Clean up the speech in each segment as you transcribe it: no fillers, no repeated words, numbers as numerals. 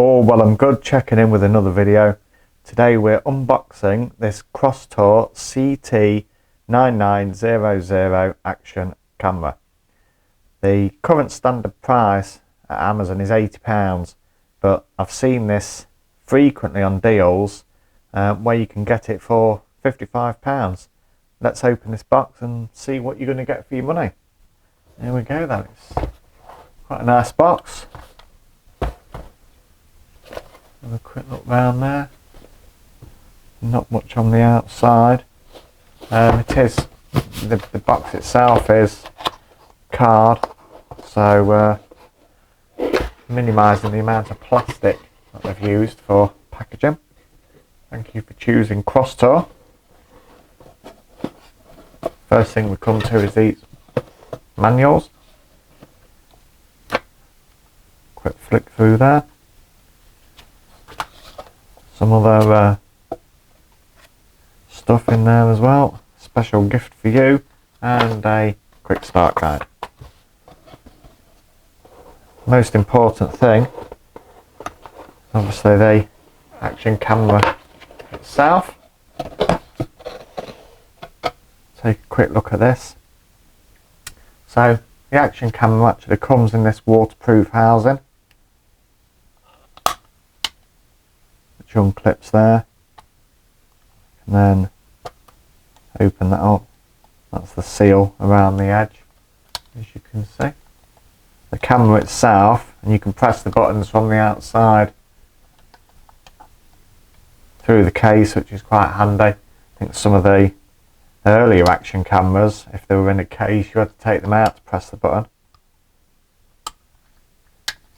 All well and good, checking in with another video. Today we're unboxing this CrossTour CT9900 action camera. The current standard price at Amazon is £80, but I've seen this frequently on deals where you can get it for £55. Let's open this box and see what you're going to get for your money. There we go then, it's quite a nice box. Have a quick look round there. Not much on the outside. It is the box itself is card, so minimising the amount of plastic that they've used for packaging. Thank you for choosing CrossTour. First thing we come to is these manuals. Quick flick through there. Some other stuff in there as well. Special gift for you and a quick start guide. Most important thing, obviously the action camera itself. Take a quick look at this. So the action camera actually comes in this waterproof housing, which unclips there, and then open that up. That's the seal around the edge, as you can see. The camera itself, and you can press the buttons from the outside through the case, which is quite handy. I think some of the earlier action cameras, if they were in a case, you had to take them out to press the button.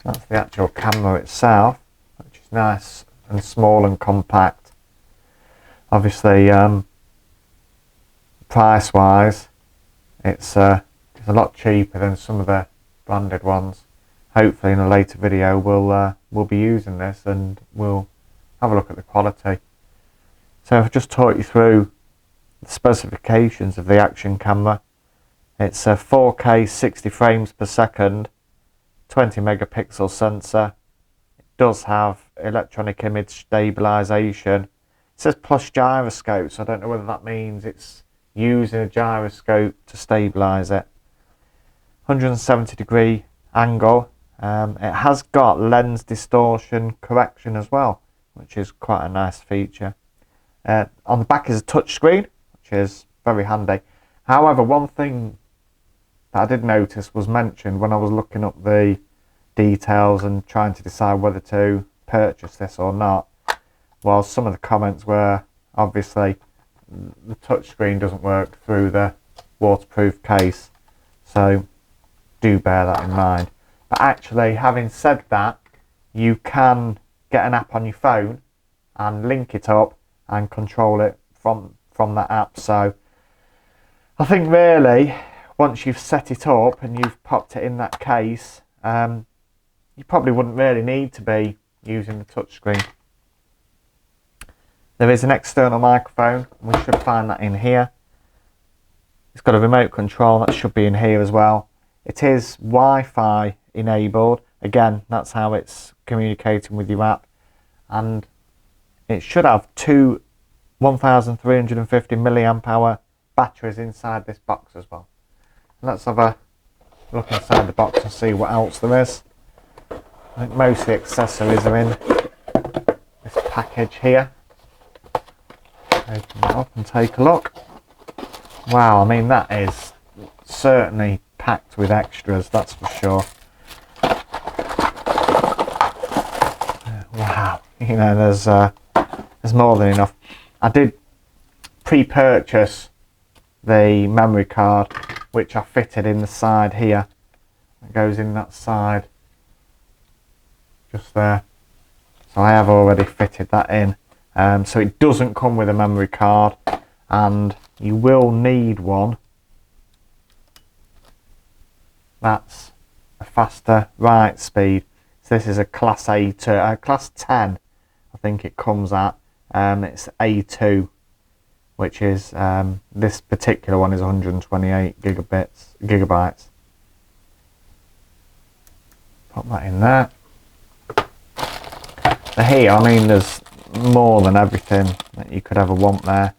That's the actual camera itself, which is nice and small and compact. Obviously, price wise, it's a lot cheaper than some of the branded ones. Hopefully in a later video we'll be using this and we'll have a look at the quality. So I've just taught you through the specifications of the action camera. It's a 4K 60 frames per second, 20 megapixel sensor. It does have electronic image stabilization. It says plus gyroscope, so I don't know whether that means it's using a gyroscope to stabilize it. 170-degree angle. It has got lens distortion correction as well, which is quite a nice feature. On the back is a touch screen, which is very handy. However, one thing that I did notice was mentioned when I was looking up the details and trying to decide whether to purchase this or not, while some of the comments were obviously the touchscreen doesn't work through the waterproof case, so do bear that in mind. But actually, having said that, you can get an app on your phone and link it up and control it from that app. So I think really once you've set it up and you've popped it in that case, you probably wouldn't really need to be using the touchscreen. There is an external microphone, we should find that in here. It's got a remote control, that should be in here as well. It is Wi-Fi enabled, again that's how it's communicating with your app, and it should have two 1350 milliamp hour batteries inside this box as well. And let's have a look inside the box and see what else there is. I think most of the accessories are in this package here. Open it up and take a look. Wow, I mean that is certainly packed with extras, that's for sure. Wow, you know, there's more than enough. I did pre-purchase the memory card, which I fitted in the side here. It goes in that side just there, so I have already fitted that in. So it doesn't come with a memory card, and you will need one that's a faster write speed. So this is a class A2, class 10 I think it comes at. It's A2, which is this particular one is 128 gigabytes. Pop that in there. Here, I mean, there's more than everything that you could ever want there.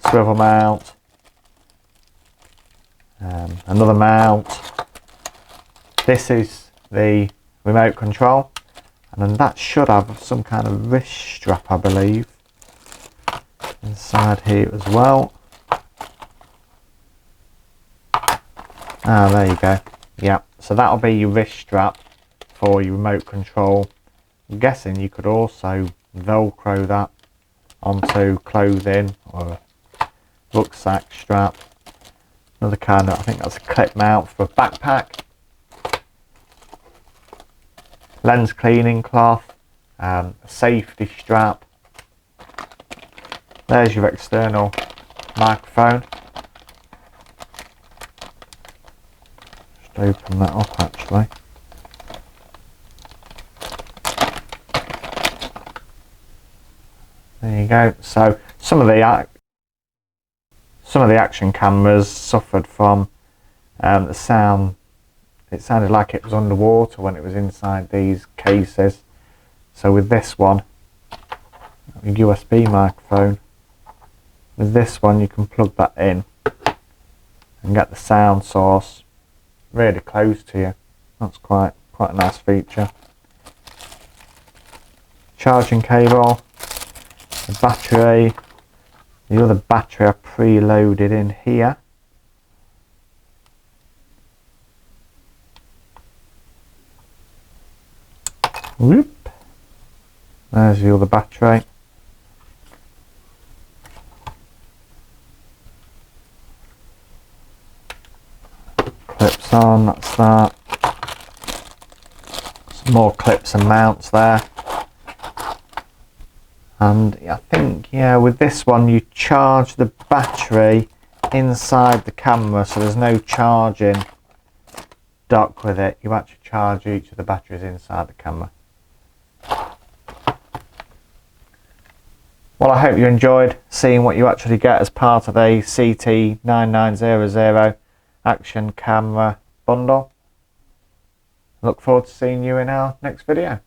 Swivel mount, another mount. This is the remote control, and then that should have some kind of wrist strap, I believe, inside here as well. Ah, there you go. Yeah, so that'll be your wrist strap for your remote control. I'm guessing you could also velcro that onto clothing or a rucksack strap. Another kind of, I think that's a clip mount for a backpack. Lens cleaning cloth, a safety strap. There's your external microphone. Just open that up actually. There you go. So some of the action cameras suffered from the sound. It sounded like it was underwater when it was inside these cases. So with this one, a USB microphone, with this one you can plug that in and get the sound source really close to you. That's quite a nice feature. Charging cable, the battery, the other battery are preloaded in here. Whoop. There's the other battery. Clips on, that's that. Some more clips and mounts there. And I think, yeah, with this one you charge the battery inside the camera, so there's no charging dock with it. You actually charge each of the batteries inside the camera. Well, I hope you enjoyed seeing what you actually get as part of a CT9900 action camera bundle. Look forward to seeing you in our next video.